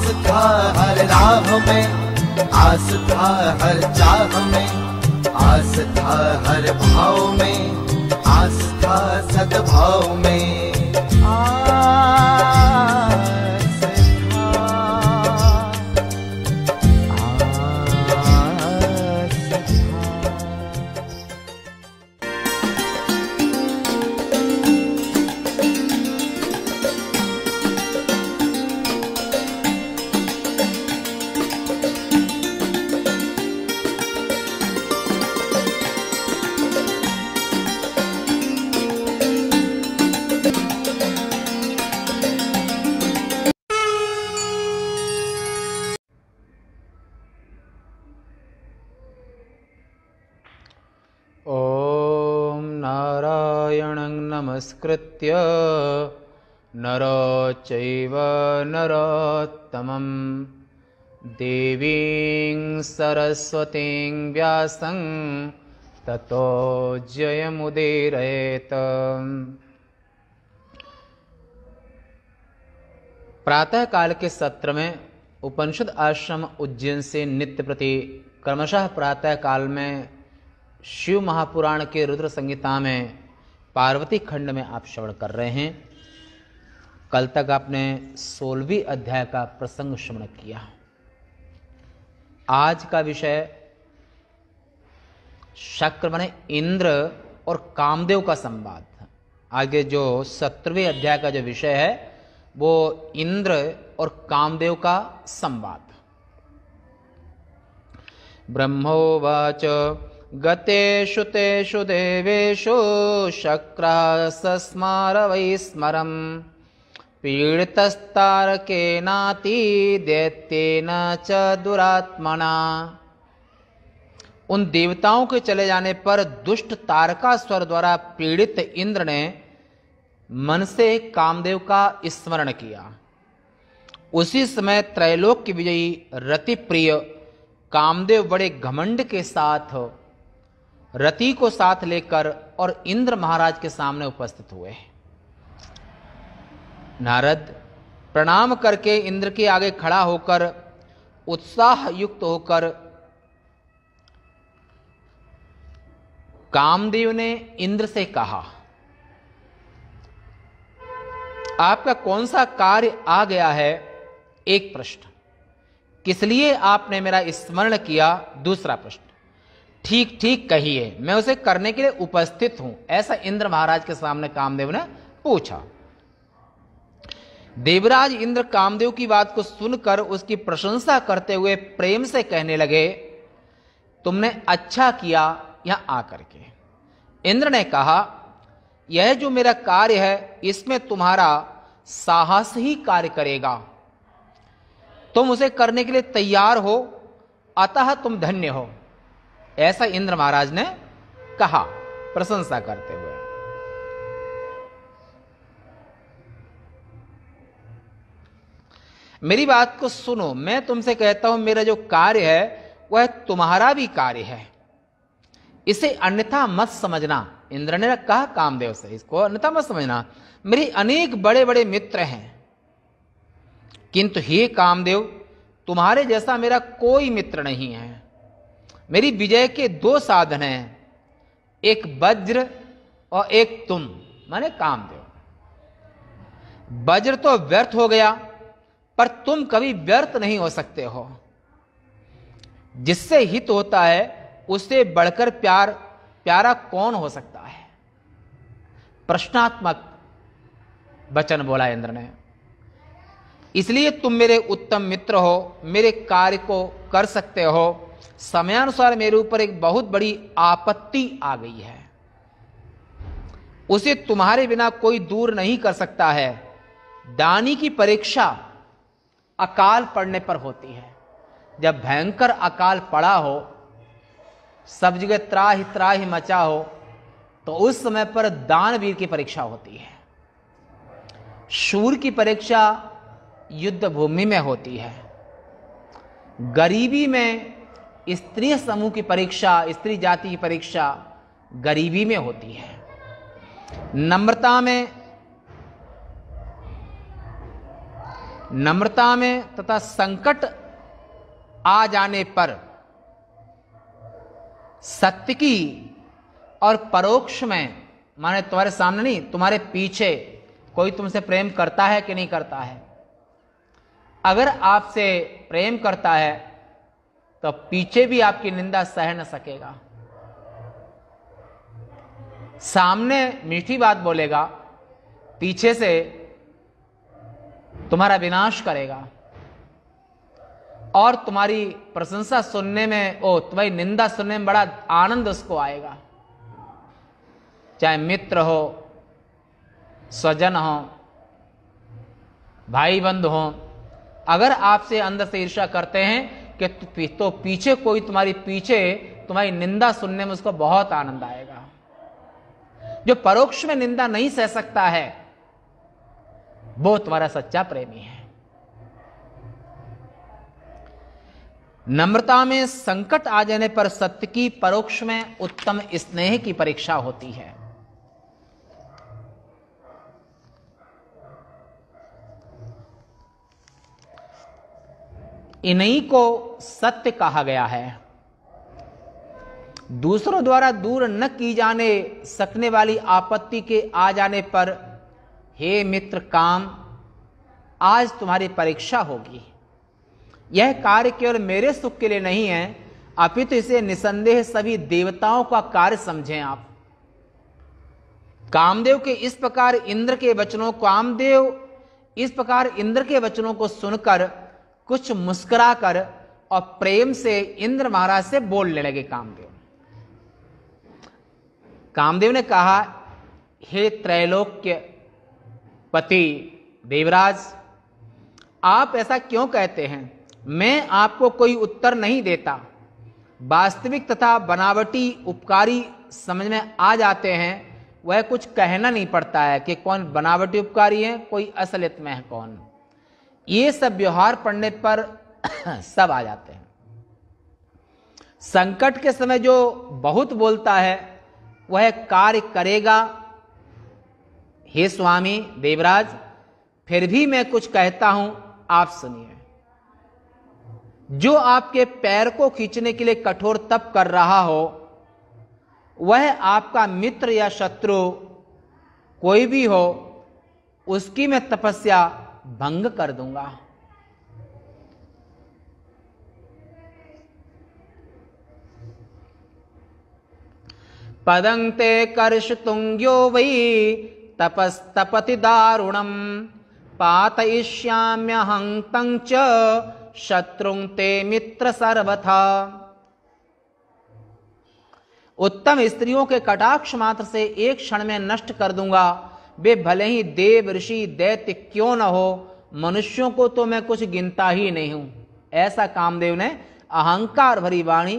आस था हर राह में, आस था हर चाह में, आस था हर भाव में, आस था सद्भाव में। ॐ नारायणं नमस्कृत्य नरो चैव नरोत्तमं देवीं सरस्वतीं व्यासं ततो जयमुदीरयेत्। प्रातः काल के सत्र में उपनिषद आश्रम उज्जैन से नित्य प्रति क्रमशः प्रातः काल में शिव महापुराण के रुद्र संहिता में पार्वती खंड में आप श्रवण कर रहे हैं। कल तक आपने 16वीं अध्याय का प्रसंग श्रवण किया। आज का विषय शक्र माने इंद्र और कामदेव का संवाद। आगे जो 17वें अध्याय का जो विषय है वो इंद्र और कामदेव का संवाद। ब्रह्मोवाच गतेषु तेषु देवेषु शक्रः सस्मार वैस्मरं पीडितस्तारकेनाति दैत्येन च दुरात्मना। उन देवताओं के चले जाने पर दुष्ट तारकासुर द्वारा पीड़ित इंद्र ने मन से कामदेव का स्मरण किया। उसी समय त्रैलोक की विजयी रति प्रिय कामदेव बड़े घमंड के साथ रति को साथ लेकर और इंद्र महाराज के सामने उपस्थित हुए। नारद प्रणाम करके इंद्र के आगे खड़ा होकर उत्साह युक्त होकर कामदेव ने इंद्र से कहा, आपका कौन सा कार्य आ गया है? एक प्रश्न। किस लिए आपने मेरा स्मरण किया? दूसरा प्रश्न। ठीक ठीक कहिए, मैं उसे करने के लिए उपस्थित हूं। ऐसा इंद्र महाराज के सामने कामदेव ने पूछा। देवराज इंद्र कामदेव की बात को सुनकर उसकी प्रशंसा करते हुए प्रेम से कहने लगे, तुमने अच्छा किया यहां आकर के। इंद्र ने कहा, यह जो मेरा कार्य है इसमें तुम्हारा साहस ही कार्य करेगा। तुम उसे करने के लिए तैयार हो, अतः तुम धन्य हो। ऐसा इंद्र महाराज ने कहा प्रशंसा करते हुए। मेरी बात को सुनो, मैं तुमसे कहता हूं मेरा जो कार्य है वह तुम्हारा भी कार्य है, इसे अन्यथा मत समझना। इंद्र ने कहा कामदेव से, इसको अन्यथा मत समझना। मेरे अनेक बड़े बड़े मित्र हैं, किंतु हे कामदेव तुम्हारे जैसा मेरा कोई मित्र नहीं है। मेरी विजय के दो साधन हैं, एक वज्र और एक तुम, माने कामदेव। वज्र तो व्यर्थ हो गया, पर तुम कभी व्यर्थ नहीं हो सकते हो। जिससे हित होता है उससे बढ़कर प्यारा कौन हो सकता है? प्रश्नात्मक वचन बोला इंद्र ने। इसलिए तुम मेरे उत्तम मित्र हो, मेरे कार्य को कर सकते हो। समयानुसार मेरे ऊपर एक बहुत बड़ी आपत्ति आ गई है, उसे तुम्हारे बिना कोई दूर नहीं कर सकता है। दानी की परीक्षा अकाल पड़ने पर होती है। जब भयंकर अकाल पड़ा हो, सब जगह त्राहि त्राहि मचा हो, तो उस समय पर दानवीर की परीक्षा होती है। शूर की परीक्षा युद्ध भूमि में होती है। गरीबी में स्त्री समूह की परीक्षा, स्त्री जाति की परीक्षा गरीबी में होती है। नम्रता में नम्रता में तथा संकट आ जाने पर सत्य की और परोक्ष में, माने तुम्हारे सामने नहीं, तुम्हारे पीछे कोई तुमसे प्रेम करता है कि नहीं करता है। अगर आपसे प्रेम करता है तो पीछे भी आपकी निंदा सह न सकेगा, सामने मीठी बात बोलेगा, पीछे से तुम्हारा विनाश करेगा और तुम्हारी प्रशंसा सुनने में, तुम्हारी निंदा सुनने में बड़ा आनंद उसको आएगा। चाहे मित्र हो, स्वजन हो, भाई बंधु हो, अगर आपसे अंदर से ईर्ष्या करते हैं कि तो पीछे कोई तुम्हारी निंदा सुनने में उसको बहुत आनंद आएगा। जो परोक्ष में निंदा नहीं सह सकता है वो तुम्हारा सच्चा प्रेमी है। नम्रता में संकट आ जाने पर सत्य की, परोक्ष में उत्तम स्नेह की परीक्षा होती है। इन्हीं को सत्य कहा गया है। दूसरों द्वारा दूर न की जाने सकने वाली आपत्ति के आ जाने पर, हे मित्र काम, आज तुम्हारी परीक्षा होगी। यह कार्य केवल मेरे सुख के लिए नहीं है, अपितु इसे निसंदेह सभी देवताओं का कार्य समझें आप। कामदेव इस प्रकार इंद्र के वचनों को सुनकर कुछ मुस्कुराकर और प्रेम से इंद्र महाराज से बोलने लगे। कामदेव ने कहा, हे त्रैलोक्य पति देवराज, आप ऐसा क्यों कहते हैं? मैं आपको कोई उत्तर नहीं देता। वास्तविक तथा बनावटी उपकारी समझ में आ जाते हैं, वह कुछ कहना नहीं पड़ता है कि कौन बनावटी उपकारी है, कोई असलियत में है कौन। ये सब व्यवहार पढ़ने पर सब आ जाते हैं। संकट के समय जो बहुत बोलता है वह कार्य करेगा। हे स्वामी देवराज, फिर भी मैं कुछ कहता हूं, आप सुनिए। जो आपके पैर को खींचने के लिए कठोर तप कर रहा हो, वह आपका मित्र या शत्रु कोई भी हो, उसकी मैं तपस्या भंग कर दूंगा। पदं ते कर्षतुंग्यो वै तपस्तपति दारुणम पातयिष्याम्यहं तं च शत्रुं ते मित्र सर्वथा। उत्तम स्त्रियों के कटाक्ष मात्र से एक क्षण में नष्ट कर दूंगा। वे भले ही देव ऋषि दैत्य क्यों न हो, मनुष्यों को तो मैं कुछ गिनता ही नहीं हूं। ऐसा कामदेव ने अहंकार भरी वाणी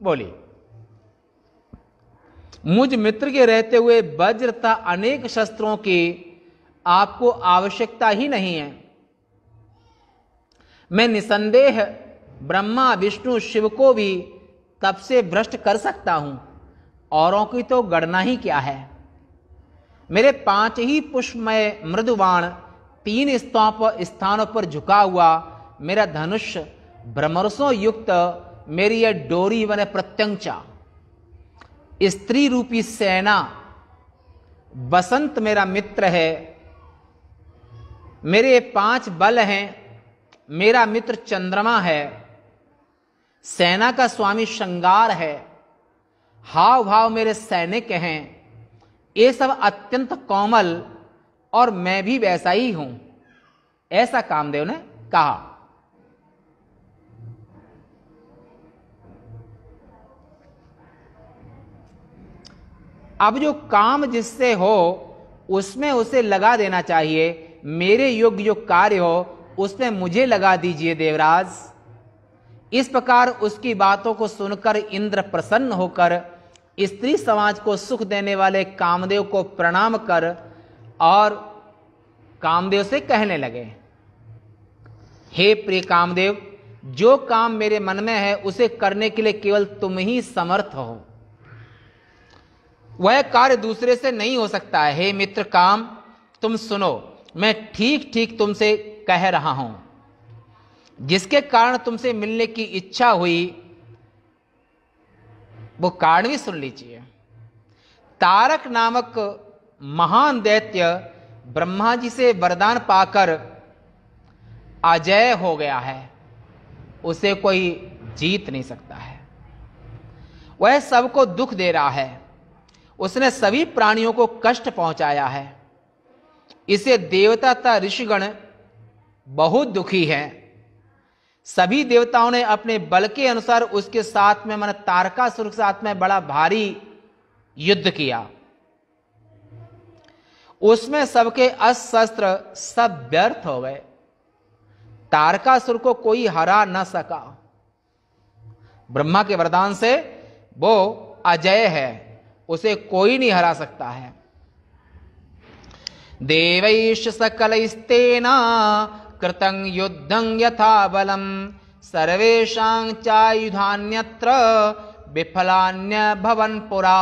बोली। मुझ मित्र के रहते हुए वज्र तथा अनेक शस्त्रों की आपको आवश्यकता ही नहीं है। मैं निसंदेह ब्रह्मा विष्णु शिव को भी तप से भ्रष्ट कर सकता हूं, औरों की तो गणना ही क्या है। मेरे 5 ही पुष्पमय मृदुबाण 3 स्थानों पर झुका हुआ मेरा धनुष, भ्रमरसों युक्त मेरी यह डोरी वन प्रत्यंचा, स्त्री रूपी सेना, बसंत मेरा मित्र है। मेरे 5 बल हैं। मेरा मित्र चंद्रमा है। सेना का स्वामी श्रृंगार है। हाव भाव मेरे सैनिक हैं। ये सब अत्यंत कोमल और मैं भी वैसा ही हूं। ऐसा कामदेव ने कहा। अब जो काम जिससे हो उसमें उसे लगा देना चाहिए। मेरे योग्य जो कार्य हो उसमें मुझे लगा दीजिए देवराज। इस प्रकार उसकी बातों को सुनकर इंद्र प्रसन्न होकर स्त्री समाज को सुख देने वाले कामदेव को प्रणाम कर और कामदेव से कहने लगे, हे प्रिय कामदेव, जो काम मेरे मन में है उसे करने के लिए केवल तुम ही समर्थ हो। वह कार्य दूसरे से नहीं हो सकता है। हे मित्र काम, तुम सुनो, मैं ठीक ठीक तुमसे कह रहा हूं, जिसके कारण तुमसे मिलने की इच्छा हुई, वो कारण भी सुन लीजिए। तारक नामक महान दैत्य ब्रह्मा जी से वरदान पाकर अजय हो गया है, उसे कोई जीत नहीं सकता है। वह सबको दुख दे रहा है, उसने सभी प्राणियों को कष्ट पहुंचाया है। इसे देवता तथा ऋषिगण बहुत दुखी हैं। सभी देवताओं ने अपने बल के अनुसार उसके साथ में, माने तारकासुर के साथ में बड़ा भारी युद्ध किया। उसमें सबके अस्त्र शस्त्र सब व्यर्थ हो गए। तारकासुर को कोई हरा न सका। ब्रह्मा के वरदान से वो अजय है, उसे कोई नहीं हरा सकता है। देवैश्च सकलैस्तेना कृतं युद्धं यथा बलम सर्वेषां चायुधान्यत्र विफलान्य भवन पुरा।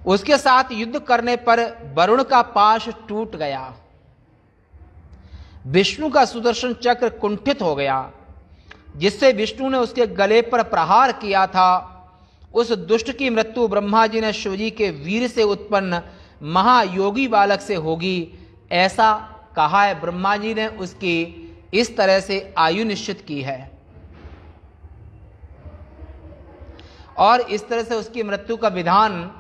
उसके साथ युद्ध करने पर वरुण का पाश टूट गया, विष्णु का सुदर्शन चक्र कुंठित हो गया, जिससे विष्णु ने उसके गले पर प्रहार किया था। उस दुष्ट की मृत्यु ब्रह्मा जी ने शिवजी के वीर से उत्पन्न महायोगी बालक से होगी, ऐसा कहा है। ब्रह्मा जी ने उसकी इस तरह से आयु निश्चित की है और इस तरह से उसकी मृत्यु का विधान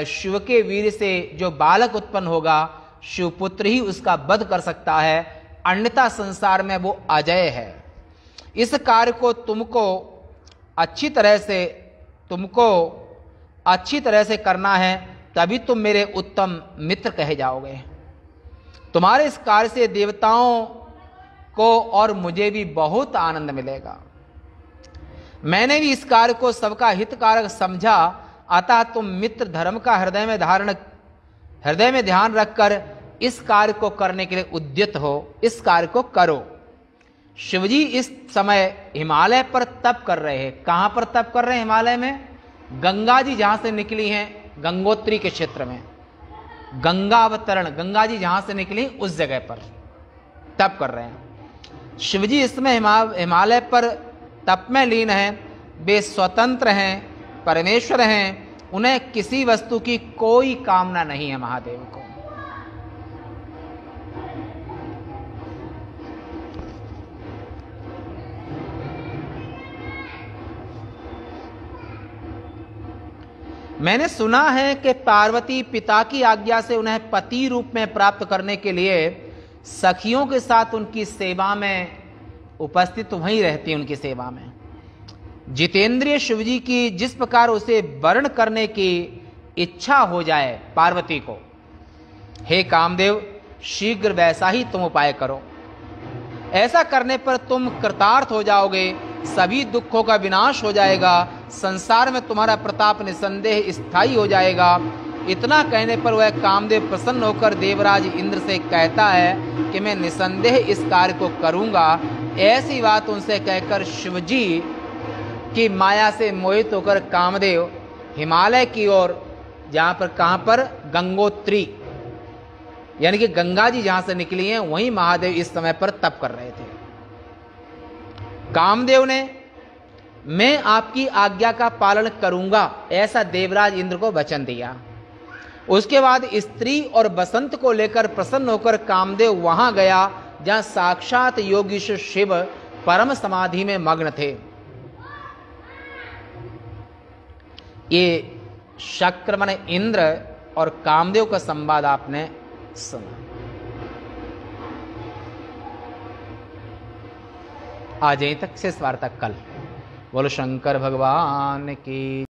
शिव के वीर से जो बालक उत्पन्न होगा, शिवपुत्र ही उसका वध कर सकता है, अन्यथा संसार में वो अजय है। इस कार्य को तुमको अच्छी तरह से करना है, तभी तुम मेरे उत्तम मित्र कहे जाओगे। तुम्हारे इस कार्य से देवताओं को और मुझे भी बहुत आनंद मिलेगा। मैंने भी इस कार्य को सबका हितकारक समझा, अतः तुम मित्र धर्म का हृदय में ध्यान रखकर इस कार्य को करने के लिए उद्यत हो, इस कार्य को करो। शिवजी इस समय हिमालय पर तप कर रहे हैं। कहां पर तप कर रहे हैं? हिमालय में। गंगा जी जहां से निकली हैं, गंगोत्री के क्षेत्र में, गंगावतरण, गंगा जी जहां से निकली उस जगह पर तप कर रहे हैं। शिवजी इस समय हिमालय पर तप में लीन हैं। वे स्वतंत्र हैं, परमेश्वर हैं, उन्हें किसी वस्तु की कोई कामना नहीं है। महादेव को मैंने सुना है कि पार्वती पिता की आज्ञा से उन्हें पति रूप में प्राप्त करने के लिए सखियों के साथ उनकी सेवा में उपस्थित वहीं रहती, उनकी सेवा में। जितेंद्रिय शिवजी की जिस प्रकार उसे वर्ण करने की इच्छा हो जाए पार्वती को, हे कामदेव शीघ्र वैसा ही तुम उपाय करो। ऐसा करने पर तुम कृतार्थ हो जाओगे, सभी दुखों का विनाश हो जाएगा, संसार में तुम्हारा प्रताप निसंदेह स्थायी हो जाएगा। इतना कहने पर वह कामदेव प्रसन्न होकर देवराज इंद्र से कहता है कि मैं निसंदेह इस कार्य को करूंगा। ऐसी बात उनसे कहकर शिवजी की माया से मोहित होकर कामदेव हिमालय की ओर, जहां पर, कहां पर? गंगोत्री, यानी कि गंगा जी जहां से निकली हैं, वहीं महादेव इस समय पर तप कर रहे थे। कामदेव ने मैं आपकी आज्ञा का पालन करूंगा ऐसा देवराज इंद्र को वचन दिया। उसके बाद स्त्री और बसंत को लेकर प्रसन्न होकर कामदेव वहां गया जहां साक्षात योगीश्वर शिव परम समाधि में मग्न थे। ये शक्र माने इंद्र और कामदेव का संवाद आपने सुना। आज यहीं तक, शेष वार्ता कल। बोलो शंकर भगवान की।